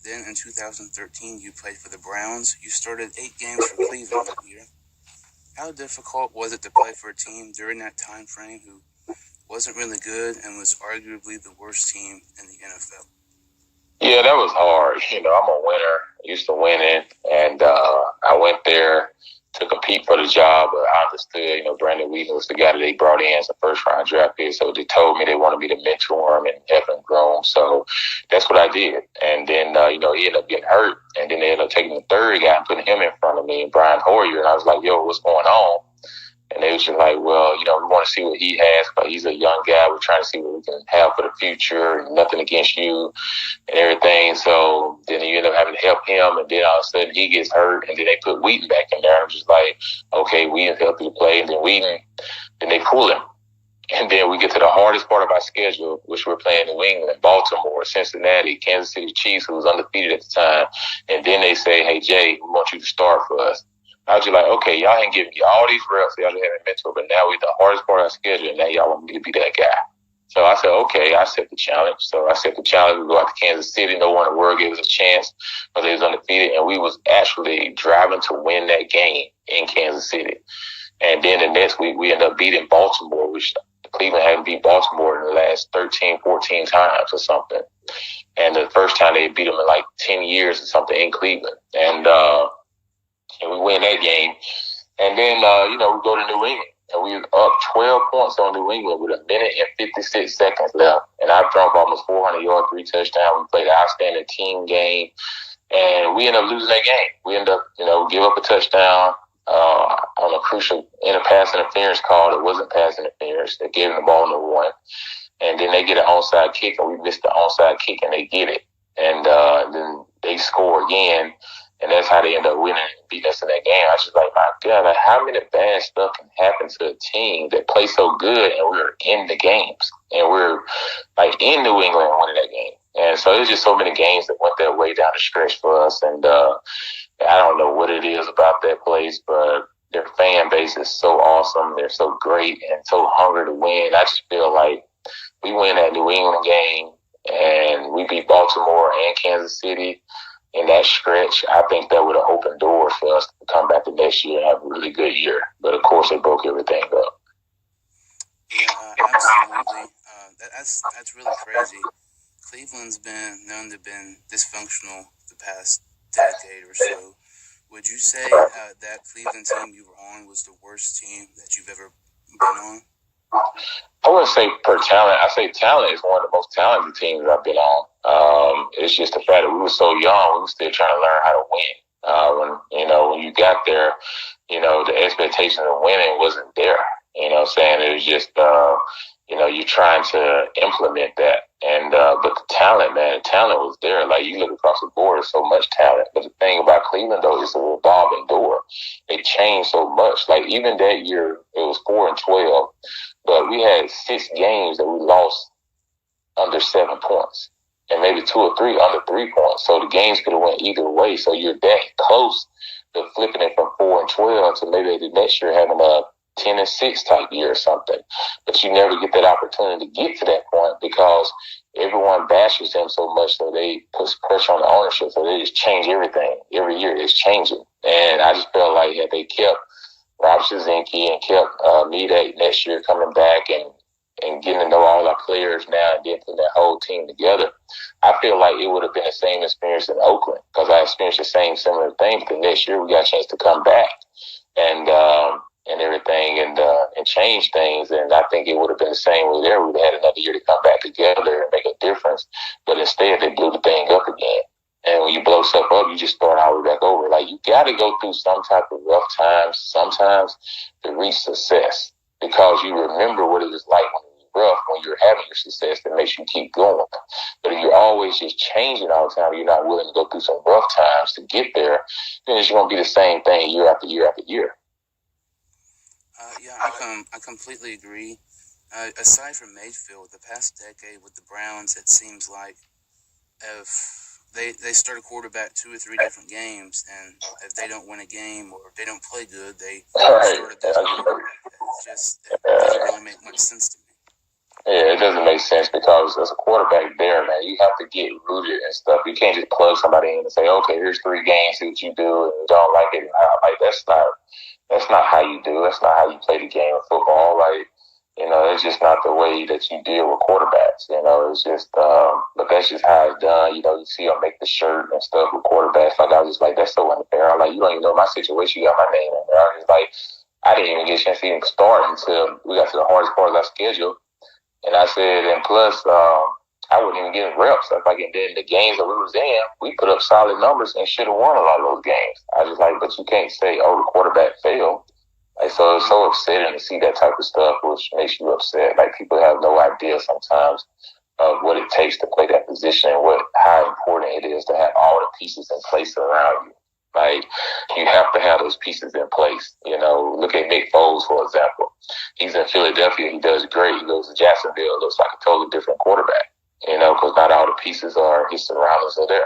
Then in 2013, you played for the Browns. You started 8 games for Cleveland that year. How difficult was it to play for a team during that time frame who wasn't really good and was arguably the worst team in the NFL? Yeah, that was hard. I'm a winner, used to winning, and I went there to compete for the job, but I understood, Brandon Wheaton was the guy that they brought in as a first-round draft pick, so they told me they wanted me to mentor him and help him grow, so that's what I did. And then, he ended up getting hurt, and then they ended up taking the third guy and putting him in front of me, Brian Hoyer, and I was like, yo, what's going on? And they was just like, well, we want to see what he has, but he's a young guy. We're trying to see what we can have for the future, and nothing against you and everything. So then you end up having to help him, and then all of a sudden he gets hurt, and then they put Wheaton back in there. I'm just like, okay, Wheaton's healthy to play, and then Wheaton, then they pull him. And then we get to the hardest part of our schedule, which we're playing New England, Baltimore, Cincinnati, Kansas City Chiefs, who was undefeated at the time. And then they say, hey, Jay, we want you to start for us. I was just like, okay, y'all ain't giving me all these reps, y'all just haven't mentor, but now we're the hardest part of our schedule, and now y'all want me to be that guy. So I said, okay, I set the challenge. So I set the challenge. We go out to Kansas City. No one in the world gave us a chance, but they was undefeated, and we was actually driving to win that game in Kansas City. And then the next week, we ended up beating Baltimore, which Cleveland hadn't beat Baltimore in the last 13, 14 times or something. And the first time they beat them in like 10 years or something in Cleveland. And we win that game. And then, we go to New England. And we were up 12 points on New England with 1 minute and 56 seconds left. And I've thrown for almost 400 yards, 3 touchdowns. We played an outstanding team game. And we ended up losing that game. We ended up, give up a touchdown on a crucial pass interference call that wasn't pass interference. They gave them the ball number 1. And then they get an onside kick, and we missed the onside kick, and they get it. And then they score again. And that's how they end up winning and beating us in that game. I was just like, my God, like, how many bad stuff can happen to a team that plays so good and we're in the games? And we're like in New England winning that game. And so there's just so many games that went that way down the stretch for us. And I don't know what it is about that place, but their fan base is so awesome. They're so great and so hungry to win. I just feel like we win that New England game and we beat Baltimore and Kansas City. In that stretch, I think that would have opened doors for us to come back the next year and have a really good year. But, of course, they broke everything up. Yeah, absolutely. That's really crazy. Cleveland's been known to have been dysfunctional the past decade or so. Would you say that Cleveland team you were on was the worst team that you've ever been on? I wouldn't say per talent. I say talent is one of the most talented teams I've been on. It's just the fact that we were so young, we were still trying to learn how to win. When you got there, the expectation of winning wasn't there. It was just, you're trying to implement that. And but the talent was there. Like, you look across the board, there's so much talent. But the thing about Cleveland, though, it's a revolving door. They changed so much. Like, even that year, it was 4-12. But we had 6 games that we lost under 7 points, and maybe 2 or 3 under 3 points. So the games could have went either way. So you're that close to flipping it from 4-12 to maybe the next year having a 10-6 type year or something. But you never get that opportunity to get to that point because everyone bashes them so much, so they put pressure on the ownership. So they just change everything. Every year it's changing. And I just felt like had they kept Rob Shazinski and kept me that next year coming back and getting to know all our players now and then putting that whole team together, I feel like it would have been the same experience in Oakland because I experienced the same similar thing. But the next year we got a chance to come back and everything and change things. And I think it would have been the same way there. We'd have had another year to come back together and make a difference. But instead they blew the thing up again. And when you blow stuff up, you just start all the way back over. Like, you got to go through some type of rough times sometimes to reach success because you remember what it was like when it was rough, when you're having your success that makes you keep going. But if you're always just changing all the time, you're not willing to go through some rough times to get there, then it's going to be the same thing year after year after year. I completely agree. Aside from Mayfield, the past decade with the Browns, it seems like if they start a quarterback 2 or 3 different games, and if they don't win a game or if they don't play good, they start a different quarterback. It doesn't really make much sense to me. Yeah, it doesn't make sense because as a quarterback there, man, you have to get rooted and stuff. You can't just plug somebody in and say, okay, here's 3 games, see what you do, and you don't like it. Like, that's not how you do. That's not how you play the game of football. Like, it's just not the way that you deal with quarterbacks. It's just, but that's just how it's done. You see them make the shirt and stuff with quarterbacks. Like, I was just like, that's so unfair. I'm like, you don't even know my situation. You got my name in there. I was like, I didn't even get a chance to even start until we got to the hardest part of our schedule. And I said, and plus, I wasn't even getting reps. Like, and then the games that we was in, we put up solid numbers and should have won a lot of those games. I was like, but you can't say, oh, the quarterback failed. Like, so it's so upsetting to see that type of stuff, which makes you upset. Like, people have no idea sometimes of what it takes to play that position and how important it is to have all the pieces in place around you. Like, you have to have those pieces in place. Look at Nick Foles, for example. He's in Philadelphia. He does great. He goes to Jacksonville. Looks like a totally different quarterback, because not all the pieces his surroundings are there.